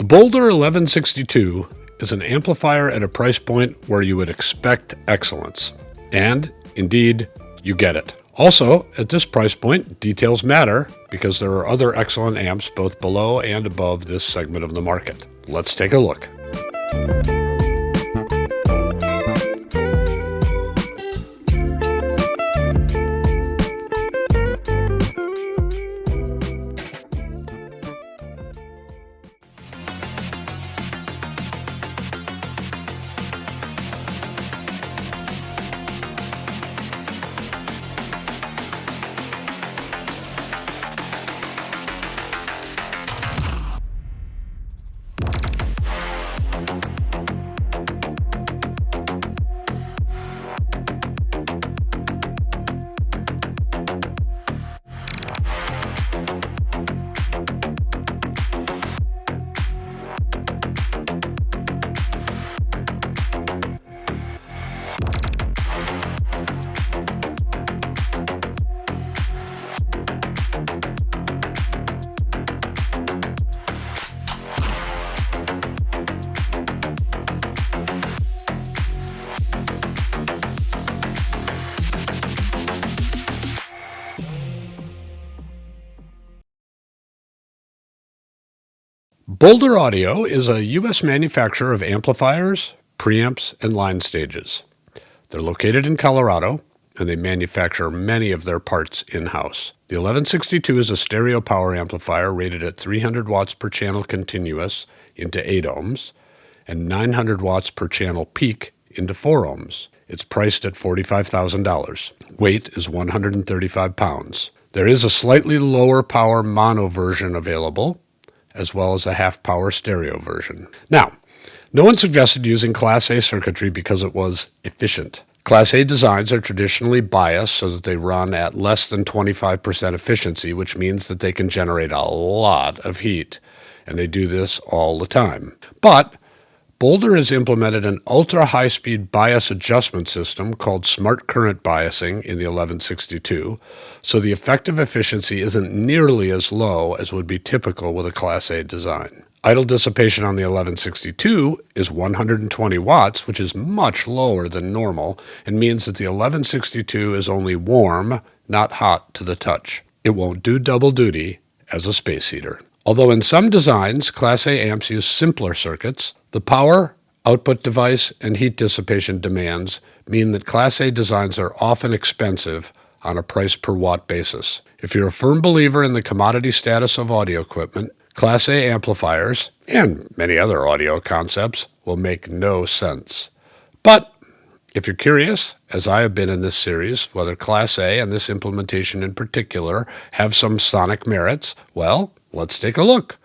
The Boulder 1162 is an amplifier at a price point where you would expect excellence. And, indeed, you get it. Also, at this price point, details matter because there are other excellent amps both below and above this segment of the market. Let's take a look. Boulder Audio is a U.S. manufacturer of amplifiers, preamps, and line stages. They're located in Colorado, and they manufacture many of their parts in-house. The 1162 is a stereo power amplifier rated at 300 watts per channel continuous into 8 ohms and 900 watts per channel peak into 4 ohms. It's priced at $45,000. Weight is 135 pounds. There is a slightly lower power mono version available, as well as a half-power stereo version. Now, no one suggested using Class A circuitry because it was efficient. Class A designs are traditionally biased so that they run at less than 25% efficiency, which means that they can generate a lot of heat, and they do this all the time. But Boulder has implemented an ultra-high-speed bias adjustment system called smart current biasing in the 1162, so the effective efficiency isn't nearly as low as would be typical with a Class A design. Idle dissipation on the 1162 is 120 watts, which is much lower than normal, and means that the 1162 is only warm, not hot to the touch. It won't do double duty as a space heater. Although in some designs, Class A amps use simpler circuits, the power, output device, and heat dissipation demands mean that Class A designs are often expensive on a price per watt basis. If you're a firm believer in the commodity status of audio equipment, Class A amplifiers, and many other audio concepts, will make no sense. But if you're curious, as I have been in this series, whether Class A and this implementation in particular have some sonic merits, well, let's take a look,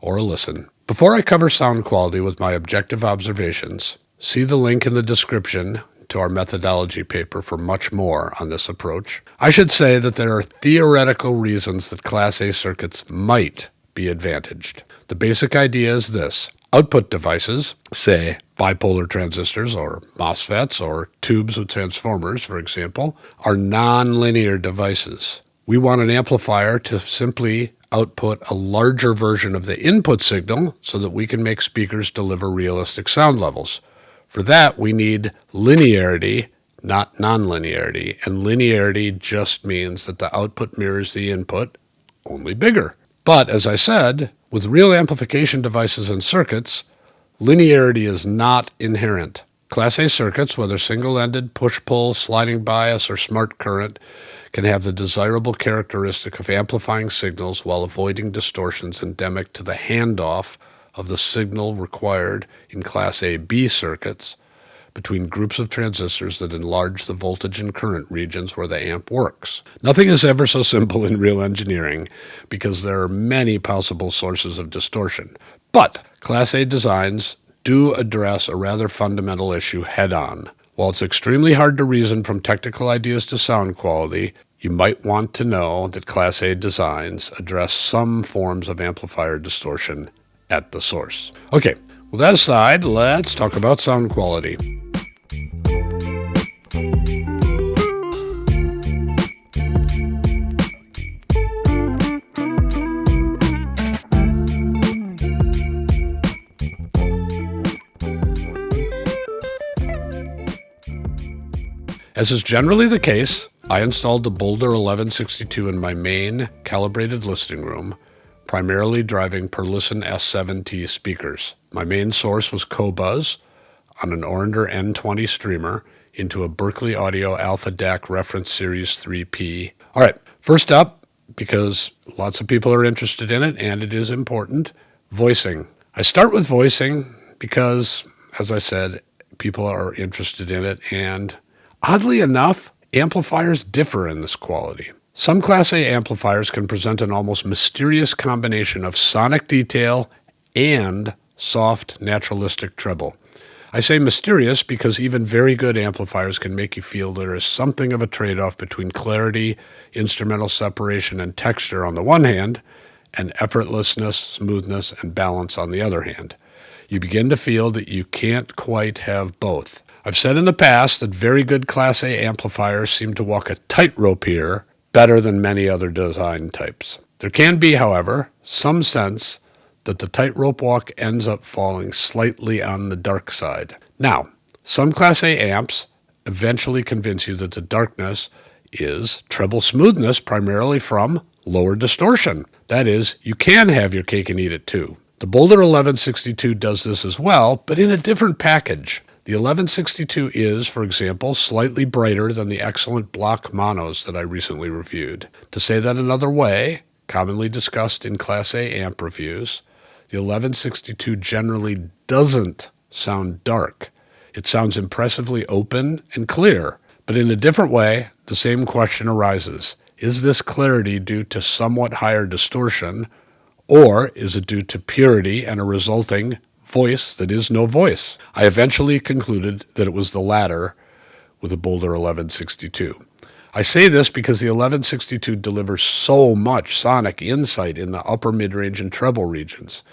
or a listen. Before I cover sound quality with my objective observations, see the link in the description to our methodology paper for much more on this approach. I should say that there are theoretical reasons that Class A circuits might be advantaged. The basic idea is this. Output devices, say bipolar transistors or MOSFETs or tubes with transformers, for example, are nonlinear devices. We want an amplifier to simply output a larger version of the input signal so that we can make speakers deliver realistic sound levels. For that, we need linearity, not nonlinearity, and linearity just means that the output mirrors the input, only bigger. But, as I said, with real amplification devices and circuits, linearity is not inherent. Class A circuits, whether single-ended, push-pull, sliding bias, or smart current, can have the desirable characteristic of amplifying signals while avoiding distortions endemic to the handoff of the signal required in Class A-B circuits between groups of transistors that enlarge the voltage and current regions where the amp works. Nothing is ever so simple in real engineering because there are many possible sources of distortion. But Class A designs do address a rather fundamental issue head-on. While it's extremely hard to reason from technical ideas to sound quality, you might want to know that Class A designs address some forms of amplifier distortion at the source. Okay, with that aside, let's talk about sound quality. As is generally the case, I installed the Boulder 1162 in my main calibrated listening room, primarily driving per listen S7T speakers. My main source was Qobuz on an Aurender N20 streamer into a Berkeley Audio Alpha DAC Reference Series 3P. All right, first up, because lots of people are interested in it and it is important, voicing. I start with voicing because, as I said, people are interested in it, and oddly enough, amplifiers differ in this quality. Some Class A amplifiers can present an almost mysterious combination of sonic detail and soft, naturalistic treble. I say mysterious because even very good amplifiers can make you feel there is something of a trade-off between clarity, instrumental separation, and texture on the one hand, and effortlessness, smoothness, and balance on the other hand. You begin to feel that you can't quite have both. I've said in the past that very good Class A amplifiers seem to walk a tightrope here better than many other design types. There can be, however, some sense that the tightrope walk ends up falling slightly on the dark side. Now, some Class A amps eventually convince you that the darkness is treble smoothness primarily from lower distortion. That is, you can have your cake and eat it too. The Boulder 1162 does this as well, but in a different package. The 1162 is, for example, slightly brighter than the excellent block monos that I recently reviewed. To say that another way, commonly discussed in Class A amp reviews, the 1162 generally doesn't sound dark. It sounds impressively open and clear, but in a different way, the same question arises. Is this clarity due to somewhat higher distortion, or is it due to purity and a resulting voice that is no voice? I eventually concluded that it was the latter with the Boulder 1162. I say this because the 1162 delivers so much sonic insight in the upper mid-range and treble regions,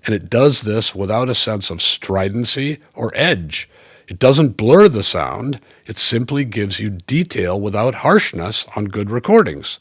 and it does this without a sense of stridency or edge. It doesn't blur the sound, it simply gives you detail without harshness on good recordings.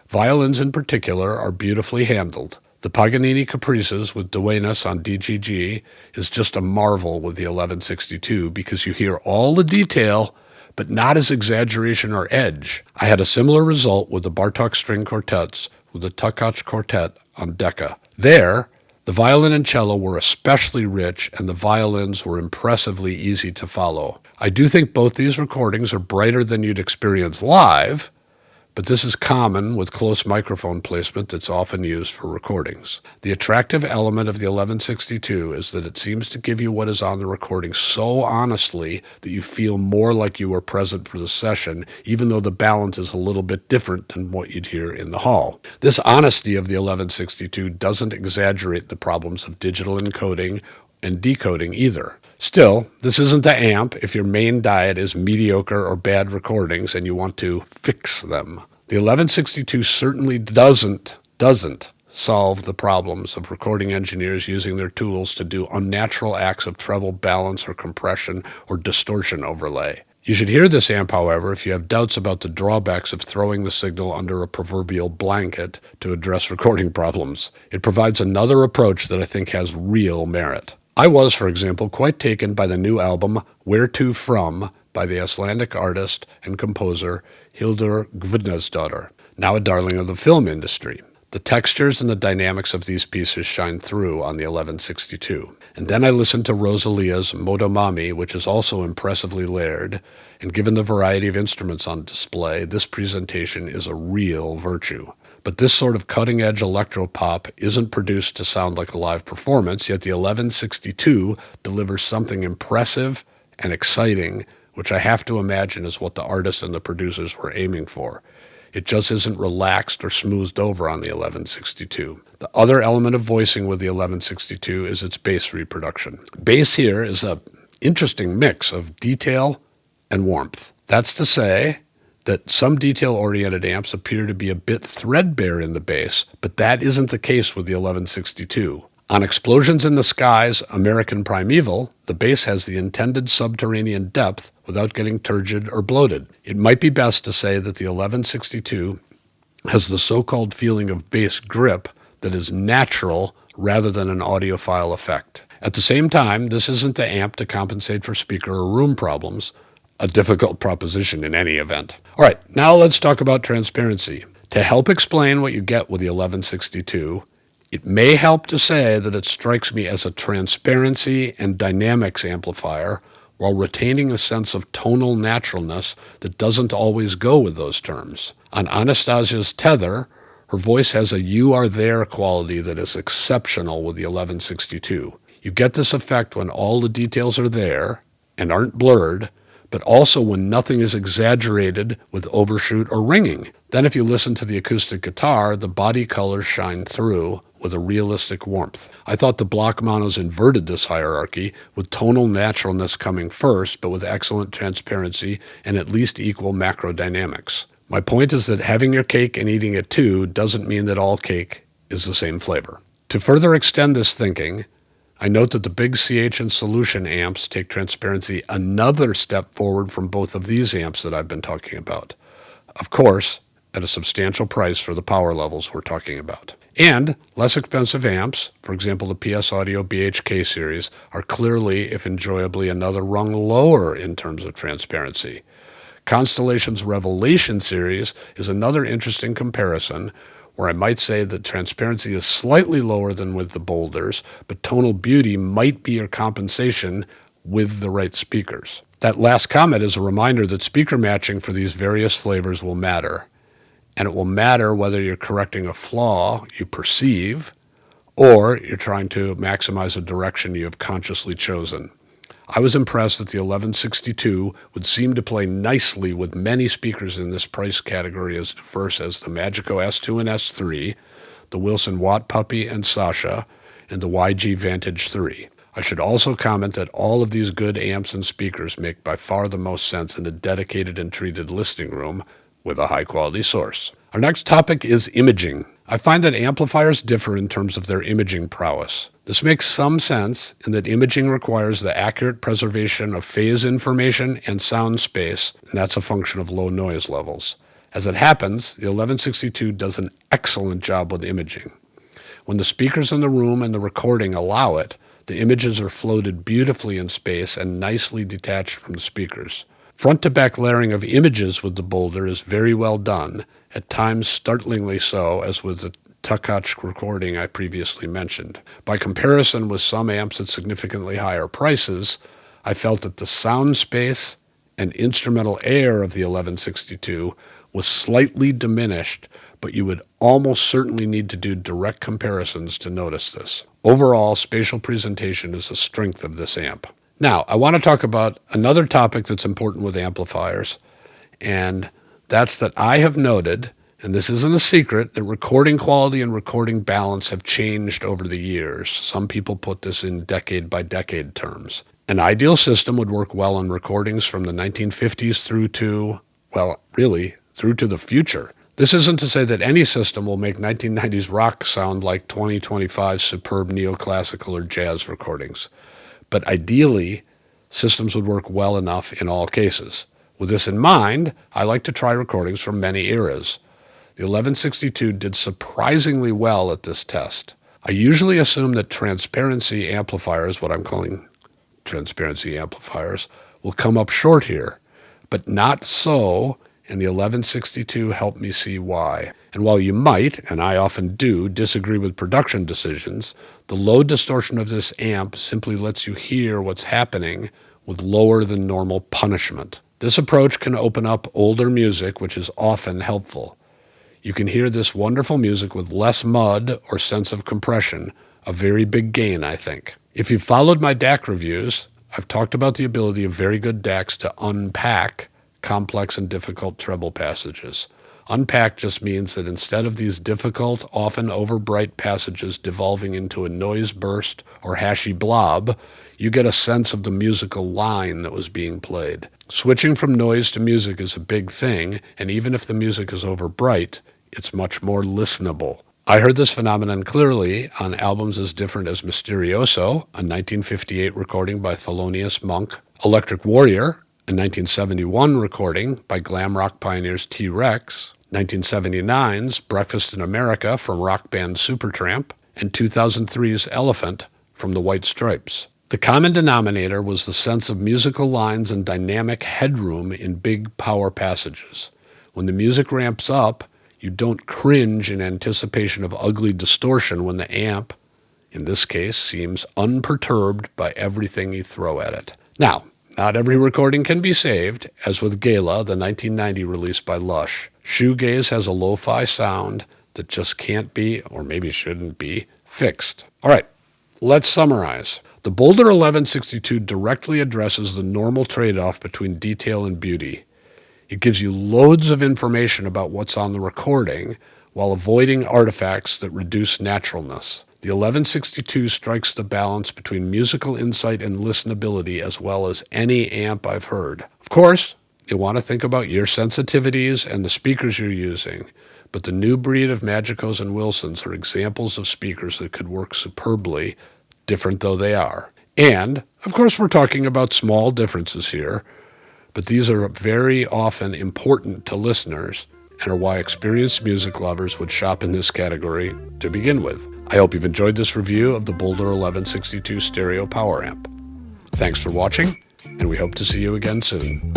Violins in particular are beautifully handled. The Paganini Caprices with Duenas on DGG is just a marvel with the 1162 because you hear all the detail, but not as exaggeration or edge. I had a similar result with the Bartok string quartets with the Tukac Quartet on Decca. There, the violin and cello were especially rich, and the violins were impressively easy to follow. I do think both these recordings are brighter than you'd experience live, but this is common with close microphone placement that's often used for recordings. The attractive element of the 1162 is that it seems to give you what is on the recording so honestly that you feel more like you were present for the session, even though the balance is a little bit different than what you'd hear in the hall. This honesty of the 1162 doesn't exaggerate the problems of digital encoding and decoding either. Still, this isn't the amp if your main diet is mediocre or bad recordings and you want to fix them. The 1162 certainly doesn't solve the problems of recording engineers using their tools to do unnatural acts of treble balance or compression or distortion overlay. You should hear this amp, however, if you have doubts about the drawbacks of throwing the signal under a proverbial blanket to address recording problems. It provides another approach that I think has real merit. I was, for example, quite taken by the new album Where To From by the Icelandic artist and composer Hildur Guðnadóttir, now a darling of the film industry. The textures and the dynamics of these pieces shine through on the 1162. And then I listened to Rosalia's Modomami, which is also impressively layered, and given the variety of instruments on display, this presentation is a real virtue. But this sort of cutting-edge electro-pop isn't produced to sound like a live performance, yet the 1162 delivers something impressive and exciting, which I have to imagine is what the artists and the producers were aiming for. It just isn't relaxed or smoothed over on the 1162. The other element of voicing with the 1162 is its bass reproduction. Bass here is an interesting mix of detail and warmth. That's to say that some detail-oriented amps appear to be a bit threadbare in the bass, but that isn't the case with the 1162. On Explosions in the Sky's American Primeval, the bass has the intended subterranean depth without getting turgid or bloated. It might be best to say that the 1162 has the so-called feeling of bass grip that is natural rather than an audiophile effect. At the same time, this isn't the amp to compensate for speaker or room problems. a difficult proposition in any event. All right, now let's talk about transparency. To help explain what you get with the 1162, it may help to say that it strikes me as a transparency and dynamics amplifier while retaining a sense of tonal naturalness that doesn't always go with those terms. On Anastasia's Tether, her voice has a "you are there" quality that is exceptional with the 1162. You get this effect when all the details are there and aren't blurred, but also when nothing is exaggerated with overshoot or ringing. Then if you listen to the acoustic guitar, the body colors shine through with a realistic warmth. I thought the block monos inverted this hierarchy, with tonal naturalness coming first, but with excellent transparency and at least equal macro dynamics. My point is that having your cake and eating it too doesn't mean that all cake is the same flavor. To further extend this thinking, I note that the big CH and Solution amps take transparency another step forward from both of these amps that I've been talking about. Of course, at a substantial price for the power levels we're talking about. And less expensive amps, for example the PS Audio BHK series, are clearly, if enjoyably, another rung lower in terms of transparency. Constellation's Revelation series is another interesting comparison, where I might say that transparency is slightly lower than with the Boulders, but tonal beauty might be your compensation with the right speakers. That last comment is a reminder that speaker matching for these various flavors will matter. And it will matter whether you're correcting a flaw you perceive or you're trying to maximize a direction you have consciously chosen. I was impressed that the 1162 would seem to play nicely with many speakers in this price category as diverse as the Magico S2 and S3, the Wilson Watt Puppy and Sasha, and the YG Vantage 3. I should also comment that all of these good amps and speakers make by far the most sense in a dedicated and treated listening room with a high-quality source. Our next topic is imaging. I find that amplifiers differ in terms of their imaging prowess. This makes some sense in that imaging requires the accurate preservation of phase information and sound space, and that's a function of low noise levels. As it happens, the 1162 does an excellent job with imaging. When the speakers in the room and the recording allow it, the images are floated beautifully in space and nicely detached from the speakers. Front-to-back layering of images with the Boulder is very well done, at times startlingly so, as with the Takach recording I previously mentioned. By comparison with some amps at significantly higher prices, I felt that the sound space and instrumental air of the 1162 was slightly diminished, but you would almost certainly need to do direct comparisons to notice this. Overall, spatial presentation is a strength of this amp. Now, I want to talk about another topic that's important with amplifiers, and that's that I have noted, and this isn't a secret, that recording quality and recording balance have changed over the years. Some people put this in decade-by-decade terms. An ideal system would work well on recordings from the 1950s through to, well, really, through to the future. This isn't to say that any system will make 1990s rock sound like 2025's superb neoclassical or jazz recordings. But ideally, systems would work well enough in all cases. With this in mind, I like to try recordings from many eras. The 1162 did surprisingly well at this test. I usually assume that transparency amplifiers, what I'm calling transparency amplifiers, will come up short here, but not so, and the 1162 helped me see why. And while you might, and I often do, disagree with production decisions, the low distortion of this amp simply lets you hear what's happening with lower than normal punishment. This approach can open up older music, which is often helpful. You can hear this wonderful music with less mud or sense of compression, a very big gain, I think. If you've followed my DAC reviews, I've talked about the ability of very good DACs to unpack complex and difficult treble passages. Unpack just means that instead of these difficult, often overbright passages devolving into a noise burst or hashy blob, you get a sense of the musical line that was being played. Switching from noise to music is a big thing, and even if the music is overbright, it's much more listenable. I heard this phenomenon clearly on albums as different as Mysterioso, a 1958 recording by Thelonious Monk, Electric Warrior, a 1971 recording by glam rock pioneers T-Rex, 1979's Breakfast in America from rock band Supertramp, and 2003's Elephant from the White Stripes. The common denominator was the sense of musical lines and dynamic headroom in big power passages. When the music ramps up, you don't cringe in anticipation of ugly distortion when the amp, in this case, seems unperturbed by everything you throw at it. Now, not every recording can be saved, as with Gala, the 1990 release by Lush. Shoegaze has a lo-fi sound that just can't be, or maybe shouldn't be, fixed. All right, let's summarize. The Boulder 1162 directly addresses the normal trade-off between detail and beauty. It gives you loads of information about what's on the recording while avoiding artifacts that reduce naturalness. The 1162 strikes the balance between musical insight and listenability as well as any amp I've heard. Of course, you'll want to think about your sensitivities and the speakers you're using, but the new breed of Magicos and Wilsons are examples of speakers that could work superbly, different though they are. And, of course, we're talking about small differences here, but these are very often important to listeners and are why experienced music lovers would shop in this category to begin with. I hope you've enjoyed this review of the Boulder 1162 stereo power amp. Thanks for watching, and we hope to see you again soon.